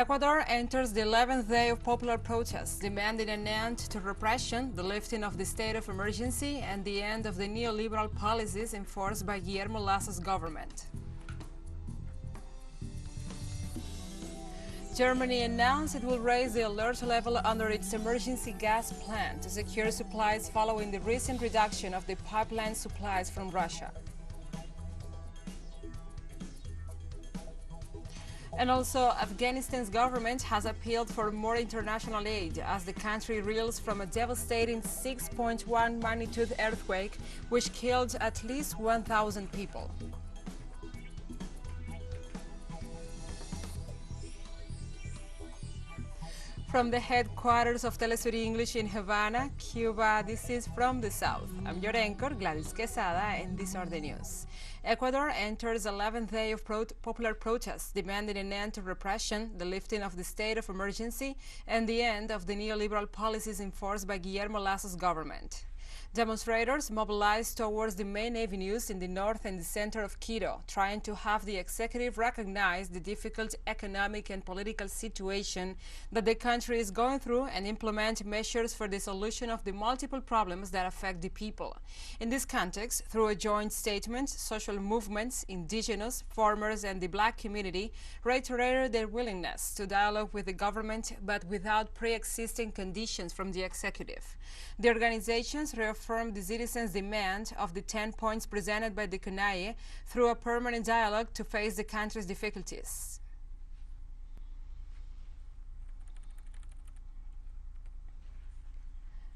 Ecuador enters the 11th day of popular protests, demanding an end to repression, the lifting of the state of emergency, and the end of the neoliberal policies enforced by Guillermo Lazo's government. Germany announced it will raise the alert level under its emergency gas plan to secure supplies following the recent reduction of the pipeline supplies from Russia. And also, Afghanistan's government has appealed for more international aid as the country reels from a devastating 6.1 magnitude earthquake, which killed at least 1,000 people. From the headquarters of TeleSUR English in Havana, Cuba, this is From the South. I'm your anchor, Gladys Quesada, and these are the news. Ecuador enters 11th day of popular protests, demanding an end to repression, the lifting of the state of emergency, and the end of the neoliberal policies enforced by Guillermo Lazo's government. Demonstrators mobilized towards the main avenues in the north and the center of Quito, trying to have the executive recognize the difficult economic and political situation that the country is going through and implement measures for the solution of the multiple problems that affect the people. In this context, through a joint statement, social movements, indigenous, farmers, and the black community reiterated their willingness to dialogue with the government, but without pre-existing conditions from the executive. The organizations reaffirmed the citizens' demand of the 10 points presented by the CONAIE through a permanent dialogue to face the country's difficulties.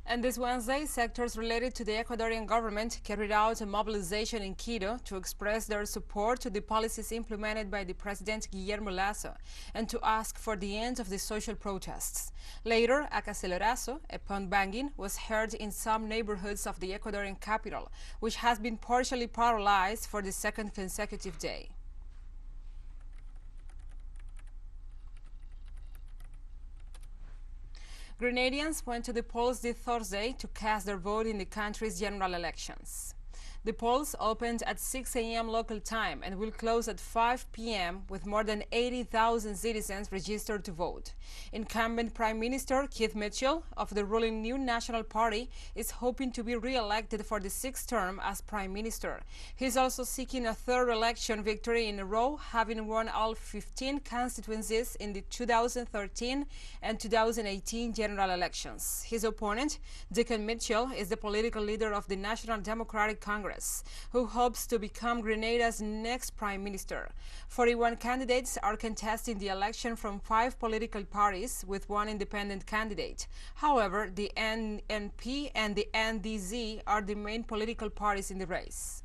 And this Wednesday, sectors related to the Ecuadorian government carried out a mobilization in Quito to express their support to the policies implemented by the President Guillermo Lazo and to ask for the end of the social protests. Later, a cacerolazo, a pond banging, was heard in some neighborhoods of the Ecuadorian capital, which has been partially paralyzed for the second consecutive day. Grenadians went to the polls this Thursday to cast their vote in the country's general elections. The polls opened at 6 a.m. local time and will close at 5 p.m. with more than 80,000 citizens registered to vote. Incumbent Prime Minister Keith Mitchell of the ruling New National Party is hoping to be re-elected for the sixth term as Prime Minister. He is also seeking a third election victory in a row, having won all 15 constituencies in the 2013 and 2018 general elections. His opponent, Deacon Mitchell, is the political leader of the National Democratic Congress, who hopes to become Grenada's next prime minister. 41 candidates are contesting the election from 5 political parties with 1 independent candidate. However, the NNP and the NDZ are the main political parties in the race.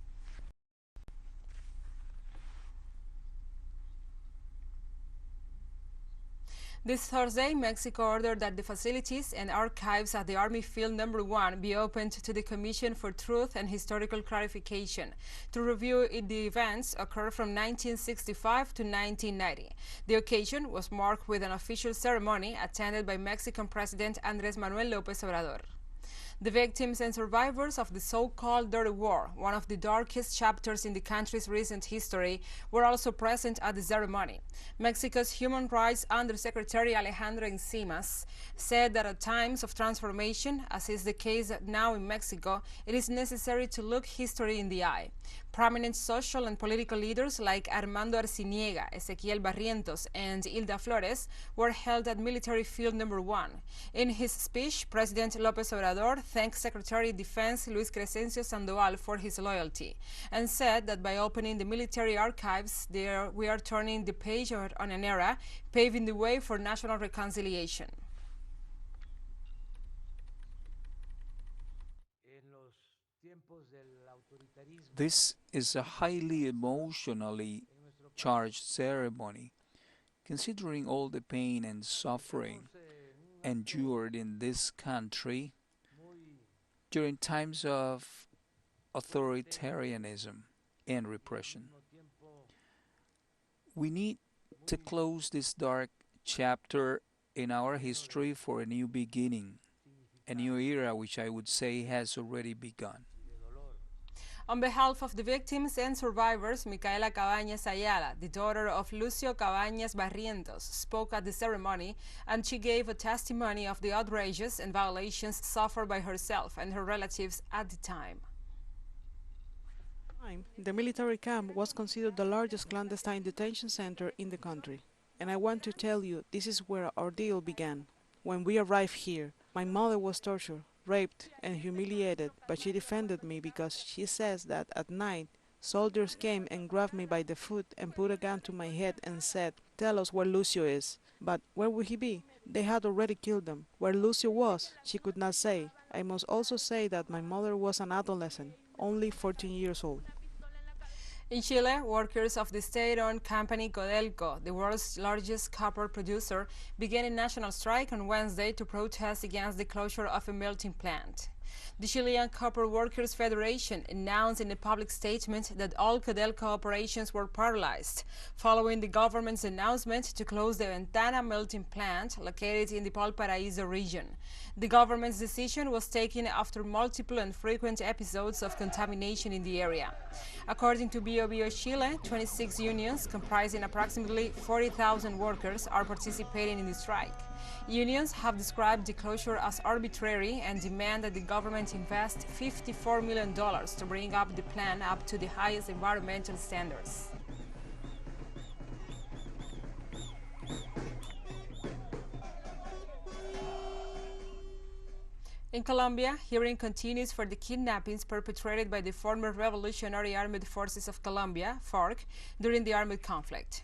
This Thursday, Mexico ordered that the facilities and archives at the Army Field No. 1 be opened to the Commission for Truth and Historical Clarification to review the events occurred from 1965 to 1990. The occasion was marked with an official ceremony attended by Mexican President Andrés Manuel López Obrador. The victims and survivors of the so-called Dirty War, one of the darkest chapters in the country's recent history, were also present at the ceremony. Mexico's Human Rights Undersecretary Alejandro Encinas said that at times of transformation, as is the case now in Mexico, it is necessary to look history in the eye. Prominent social and political leaders like Armando Arciniega, Ezequiel Barrientos, and Hilda Flores were held at Military Field No. 1. In his speech, President López Obrador thanked Secretary of Defense Luis Crescencio Sandoval for his loyalty and said that by opening the military archives, we are turning the page on an era, paving the way for national reconciliation. This is a highly emotionally charged ceremony, considering all the pain and suffering endured in this country during times of authoritarianism and repression. We need to close this dark chapter in our history for a new beginning, a new era which I would say has already begun. On behalf of the victims and survivors, Micaela Cabañas Ayala, the daughter of Lucio Cabañas Barrientos, spoke at the ceremony, and she gave a testimony of the outrages and violations suffered by herself and her relatives at the time. The military camp was considered the largest clandestine detention center in the country. And I want to tell you, this is where our ordeal began. When we arrived here, my mother was tortured, raped, and humiliated, but she defended me because she says that at night, soldiers came and grabbed me by the foot and put a gun to my head and said, "Tell us where Lucio is." But where would he be? They had already killed him. Where Lucio was, she could not say. I must also say that my mother was an adolescent, only 14 years old. In Chile, workers of the state-owned company Godelco, the world's largest copper producer, began a national strike on Wednesday to protest against the closure of a melting plant. The Chilean Copper Workers Federation announced in a public statement that all Godelco operations were paralyzed, following the government's announcement to close the Ventana melting plant located in the Valparaíso region. The government's decision was taken after multiple and frequent episodes of contamination in the area. According to Bio Chile, 26 unions comprising approximately 40,000 workers are participating in the strike. Unions have described the closure as arbitrary and demand that the government invest $54 million to bring up the plant up to the highest environmental standards. In Colombia, hearing continues for the kidnappings perpetrated by the former Revolutionary Armed Forces of Colombia, FARC, during the armed conflict.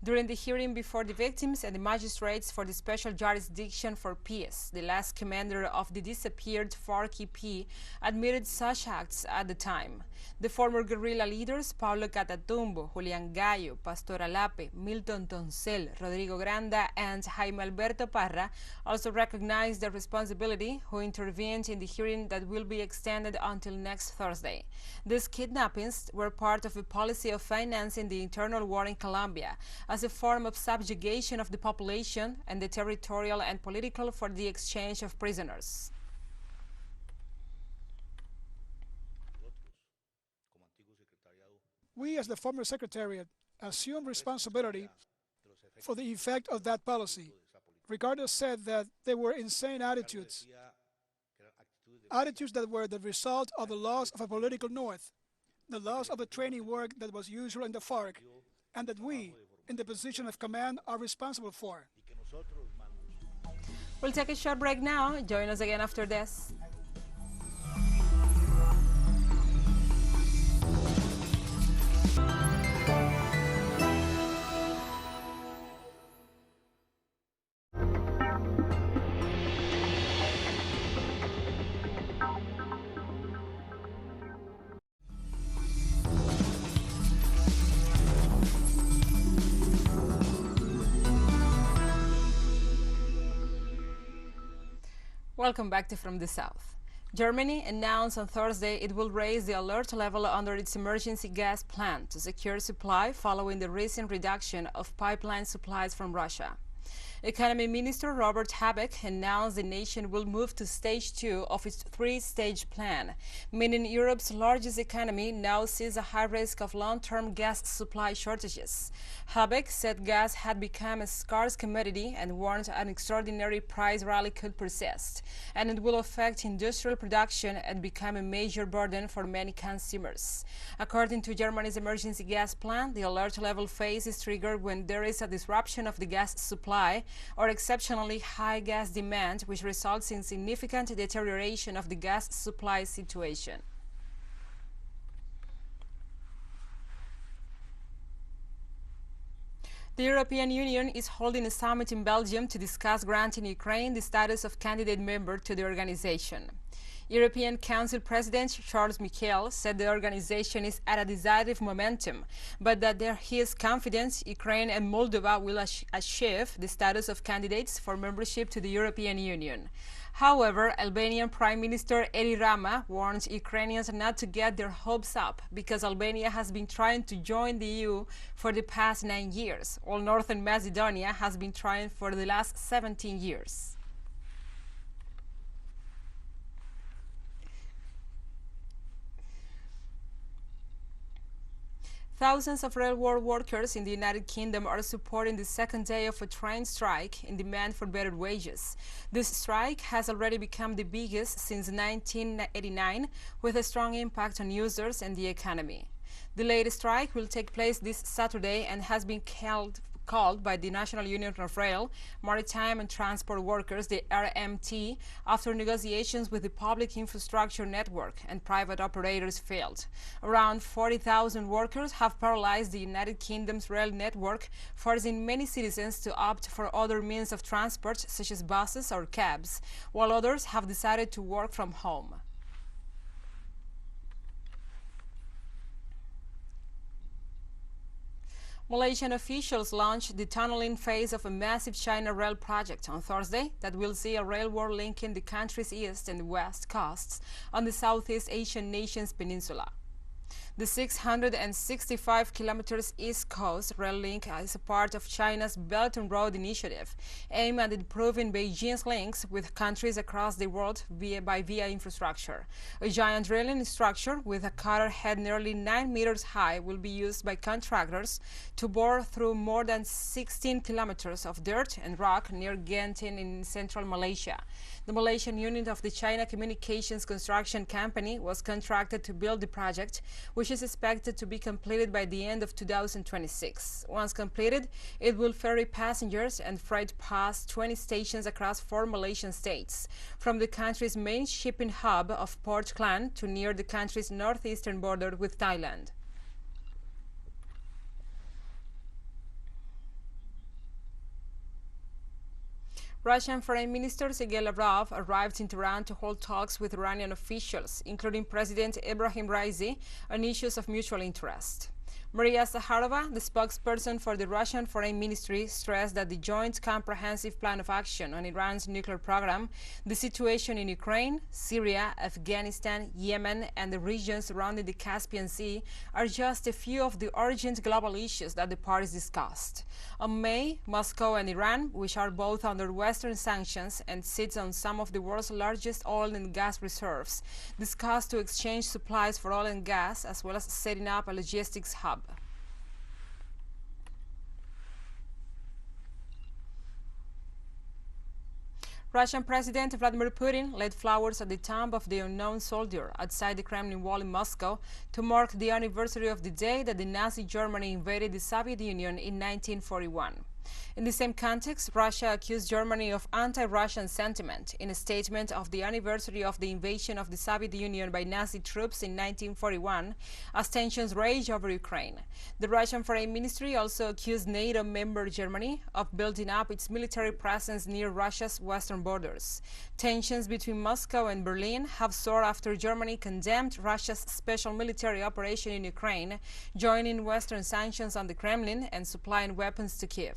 During the hearing before the victims and the magistrates for the Special Jurisdiction for Peace, the last commander of the disappeared FARC-EP admitted such acts at the time. The former guerrilla leaders Pablo Catatumbo, Julián Gallo, Pastor Alape, Milton Toncel, Rodrigo Granda, and Jaime Alberto Parra also recognized their responsibility, who intervened in the hearing that will be extended until next Thursday. These kidnappings were part of a policy of financing the internal war in Colombia as a form of subjugation of the population and the territorial and political for the exchange of prisoners. We, as the former Secretariat, assume responsibility for the effect of that policy. Ricardo said that they were insane attitudes that were the result of the loss of a political north, the loss of the training work that was usual in the FARC, and that we, in the position of command, are responsible for. We'll take a short break now. Join us again after this. Welcome back to From the South. Germany announced on Thursday it will raise the alert level under its emergency gas plan to secure supply following the recent reduction of pipeline supplies from Russia. Economy Minister Robert Habeck announced the nation will move to stage 2 of its three-stage plan, meaning Europe's largest economy now sees a high risk of long-term gas supply shortages. Habeck said gas had become a scarce commodity and warned an extraordinary price rally could persist, and it will affect industrial production and become a major burden for many consumers. According to Germany's emergency gas plan, the alert level phase is triggered when there is a disruption of the gas supply or exceptionally high gas demand, which results in significant deterioration of the gas supply situation. The European Union is holding a summit in Belgium to discuss granting Ukraine the status of candidate member to the organization. European Council President Charles Michel said the organization is at a decisive momentum, but that he is confident Ukraine and Moldova will achieve the status of candidates for membership to the European Union. However, Albanian Prime Minister Edi Rama warns Ukrainians not to get their hopes up because Albania has been trying to join the EU for the past 9 years, while Northern Macedonia has been trying for the last 17 years. Thousands of railroad workers in the United Kingdom are supporting the second day of a train strike in demand for better wages. This strike has already become the biggest since 1989, with a strong impact on users and the economy. The latest strike will take place this Saturday and has been called by the National Union of Rail, Maritime and Transport Workers, the RMT, after negotiations with the Public Infrastructure Network and private operators failed. Around 40,000 workers have paralyzed the United Kingdom's rail network, forcing many citizens to opt for other means of transport, such as buses or cabs, while others have decided to work from home. Malaysian officials launched the tunneling phase of a massive China rail project on Thursday that will see a railway linking the country's east and west coasts on the Southeast Asian nation's peninsula. The 665 kilometers East Coast rail link is a part of China's Belt and Road Initiative, aimed at improving Beijing's links with countries across the world via infrastructure. A giant drilling structure with a cutter head nearly 9 meters high will be used by contractors to bore through more than 16 kilometers of dirt and rock near Genting in central Malaysia. The Malaysian unit of the China Communications Construction Company was contracted to build the project, which is expected to be completed by the end of 2026. Once completed, it will ferry passengers and freight past 20 stations across 4 Malaysian states, from the country's main shipping hub of Port Klang to near the country's northeastern border with Thailand. Russian Foreign Minister Sergei Lavrov arrived in Tehran to hold talks with Iranian officials, including President Ebrahim Raisi, on issues of mutual interest. Maria Zakharova, the spokesperson for the Russian Foreign Ministry, stressed that the Joint Comprehensive Plan of Action on Iran's nuclear program, the situation in Ukraine, Syria, Afghanistan, Yemen, and the regions surrounding the Caspian Sea are just a few of the urgent global issues that the parties discussed. On May, Moscow and Iran, which are both under Western sanctions and sits on some of the world's largest oil and gas reserves, discussed to exchange supplies for oil and gas, as well as setting up a logistics hub. Russian President Vladimir Putin laid flowers at the tomb of the unknown soldier outside the Kremlin Wall in Moscow to mark the anniversary of the day that the Nazi Germany invaded the Soviet Union in 1941. In the same context, Russia accused Germany of anti-Russian sentiment in a statement of the anniversary of the invasion of the Soviet Union by Nazi troops in 1941, as tensions rage over Ukraine. The Russian Foreign Ministry also accused NATO member Germany of building up its military presence near Russia's western borders. Tensions between Moscow and Berlin have soared after Germany condemned Russia's special military operation in Ukraine, joining Western sanctions on the Kremlin and supplying weapons to Kyiv.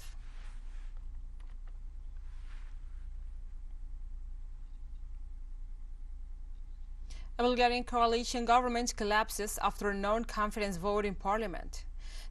A Bulgarian coalition government collapses after a non-confidence vote in parliament.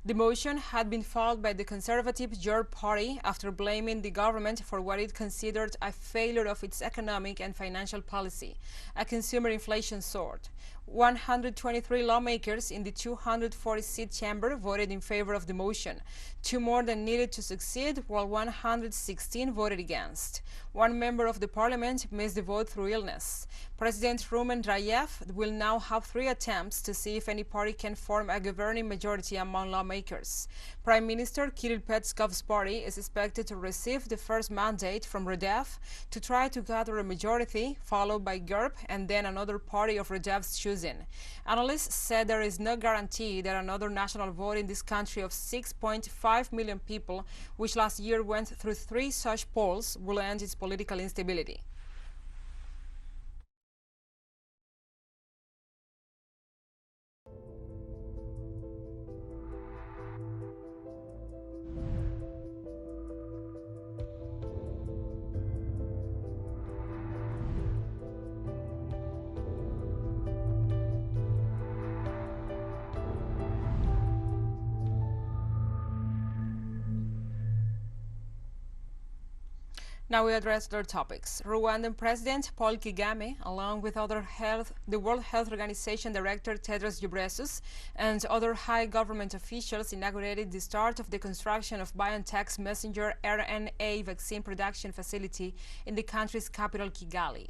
The motion had been filed by the conservative Gerb party after blaming the government for what it considered a failure of its economic and financial policy. A consumer inflation soared. 123 lawmakers in the 240-seat chamber voted in favor of the motion, 2 more than needed to succeed, while 116 voted against. One member of the parliament missed the vote through illness. President Rumen Radev will now have 3 attempts to see if any party can form a governing majority among lawmakers. Prime Minister Kirill Petskov's party is expected to receive the first mandate from Radev to try to gather a majority, followed by Gerb and then another party of Radev's choosing. Analysts said there is no guarantee that another national vote in this country of 6.5 million people, which last year went through 3 such polls, will end its political instability. Now we address their topics. Rwandan President Paul Kagame, along with the World Health Organization Director Tedros Ghebreyesus and other high government officials, inaugurated the start of the construction of BioNTech's messenger RNA vaccine production facility in the country's capital, Kigali.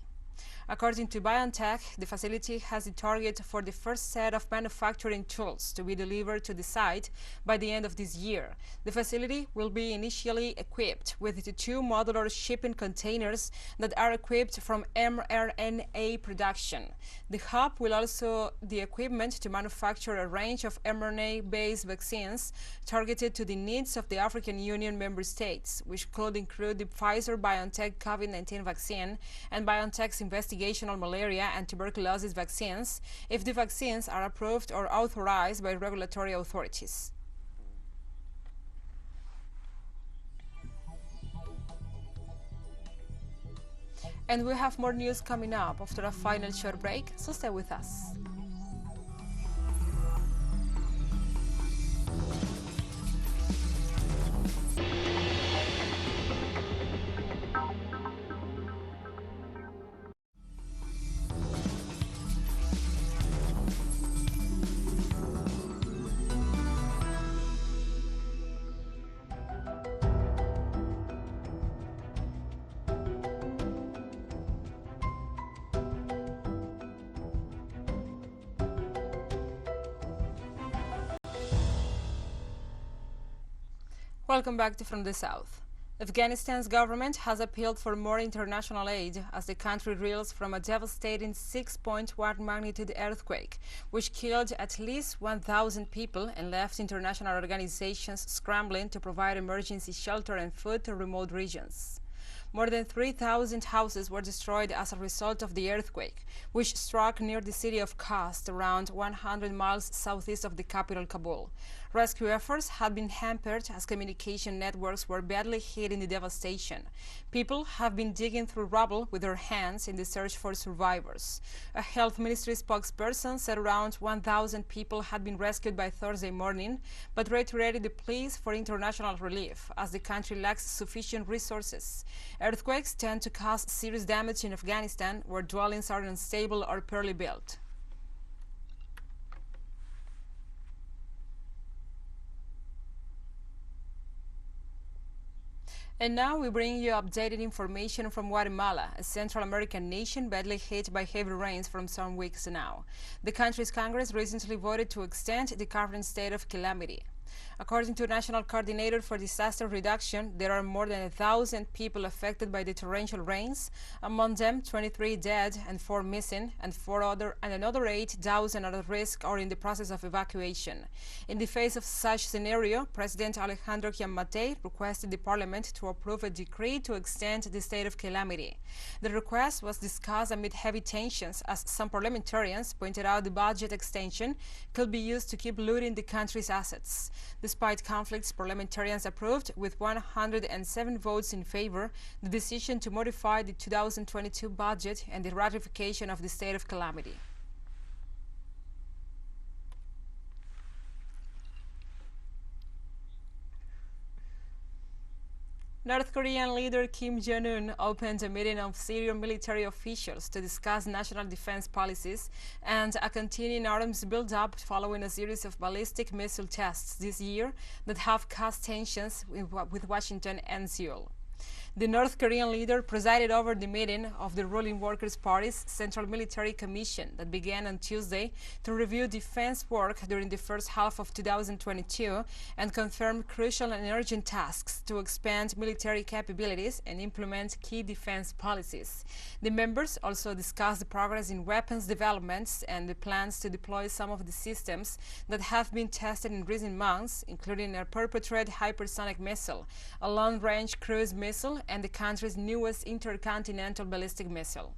According to BioNTech, the facility has a target for the first set of manufacturing tools to be delivered to the site by the end of this year. The facility will be initially equipped with the 2 modular shipping containers that are equipped from mRNA production. The hub will also the equipment to manufacture a range of mRNA-based vaccines targeted to the needs of the African Union member states, which could include the Pfizer-BioNTech COVID-19 vaccine and BioNTech's investigational malaria and tuberculosis vaccines if the vaccines are approved or authorized by regulatory authorities. And we have more news coming up after a final short break, so stay with us. Welcome back to From the South. Afghanistan's government has appealed for more international aid as the country reels from a devastating 6.1 magnitude earthquake, which killed at least 1,000 people and left international organizations scrambling to provide emergency shelter and food to remote regions. More than 3,000 houses were destroyed as a result of the earthquake, which struck near the city of Khast, around 100 miles southeast of the capital, Kabul. Rescue efforts had been hampered as communication networks were badly hit in the devastation. People have been digging through rubble with their hands in the search for survivors. A health ministry spokesperson said around 1,000 people had been rescued by Thursday morning, but reiterated the pleas for international relief as the country lacks sufficient resources. Earthquakes tend to cause serious damage in Afghanistan, where dwellings are unstable or poorly built. And now we bring you updated information from Guatemala, a Central American nation badly hit by heavy rains from some weeks now. The country's Congress recently voted to extend the current state of calamity. According to National Coordinator for Disaster Reduction, there are more than 1,000 people affected by the torrential rains, among them 23 dead and 4 missing, and another 8,000 are at risk or in the process of evacuation. In the face of such scenario, President Alejandro Giammattei requested the parliament to approve a decree to extend the state of calamity. The request was discussed amid heavy tensions as some parliamentarians pointed out the budget extension could be used to keep looting the country's assets. Despite conflicts, parliamentarians approved, with 107 votes in favor, the decision to modify the 2022 budget and the ratification of the state of calamity. North Korean leader Kim Jong-un opened a meeting of senior military officials to discuss national defense policies and a continuing arms build-up following a series of ballistic missile tests this year that have caused tensions with Washington and Seoul. The North Korean leader presided over the meeting of the ruling Workers' Party's Central Military Commission that began on Tuesday to review defense work during the first half of 2022 and confirm crucial and urgent tasks to expand military capabilities and implement key defense policies. The members also discussed the progress in weapons developments and the plans to deploy some of the systems that have been tested in recent months, including a perpetrated hypersonic missile, a long-range cruise missile, and the country's newest intercontinental ballistic missile.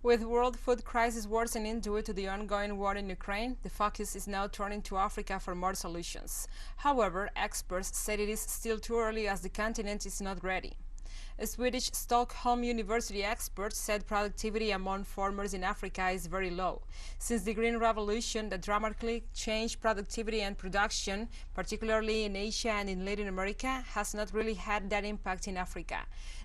With world food crisis worsening due to the ongoing war in Ukraine, the focus is now turning to Africa for more solutions. However, experts said it is still too early as the continent is not ready. A Swedish Stockholm University expert said productivity among farmers in Africa is very low, since the Green Revolution that dramatically changed productivity and production, particularly in Asia and in Latin America, has not really had that impact in Africa.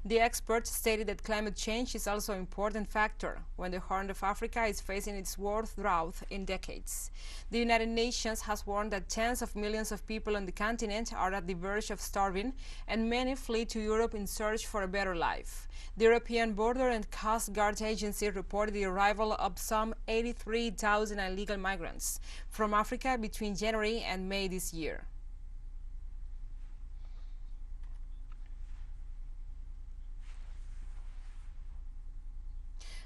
The expert stated that climate change is also an important factor when the Horn of Africa is facing its worst drought in decades. The United Nations has warned that tens of millions of people on the continent are at the verge of starving, and many flee to Europe in search for a better life. The European Border and Coast Guard Agency reported the arrival of some 83,000 illegal migrants from Africa between January and May this year.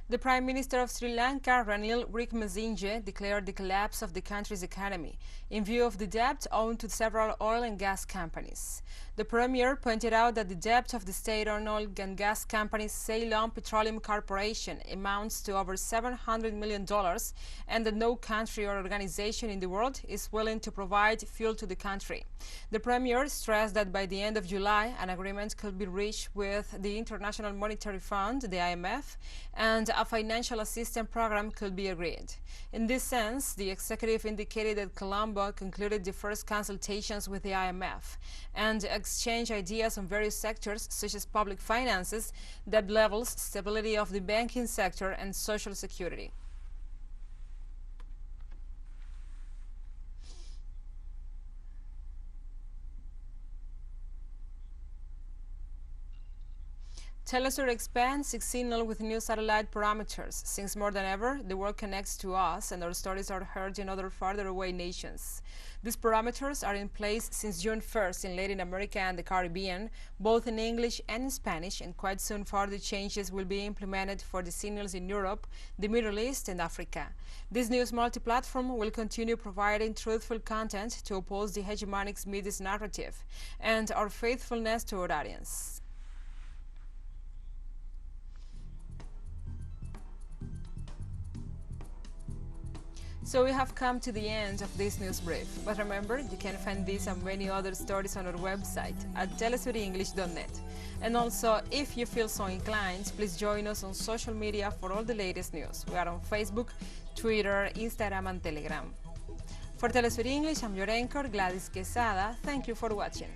The Prime Minister of Sri Lanka, Ranil Wickremesinghe, declared the collapse of the country's economy in view of the debt owed to several oil and gas companies. The Premier pointed out that the debt of the state-owned oil and gas company Ceylon Petroleum Corporation amounts to over $700 million, and that no country or organization in the world is willing to provide fuel to the country. The Premier stressed that by the end of July, an agreement could be reached with the International Monetary Fund, the IMF, and a financial assistance program could be agreed. In this sense, the executive indicated that Colombo concluded the first consultations with the IMF and exchanged ideas on various sectors such as public finances, debt levels, stability of the banking sector, and social security. TeleSUR expands its signal with new satellite parameters. Since more than ever, the world connects to us and our stories are heard in other farther away nations. These parameters are in place since June 1st in Latin America and the Caribbean, both in English and in Spanish, and quite soon further changes will be implemented for the signals in Europe, the Middle East, and Africa. This news multi-platform will continue providing truthful content to oppose the hegemonic media narrative and our faithfulness to our audience. So we have come to the end of this news brief, but remember, you can find this and many other stories on our website at telesurenglish.net. And also, if you feel so inclined, please join us on social media for all the latest news. We are on Facebook, Twitter, Instagram, and Telegram. For TeleSUR English, I'm your anchor, Gladys Quesada. Thank you for watching.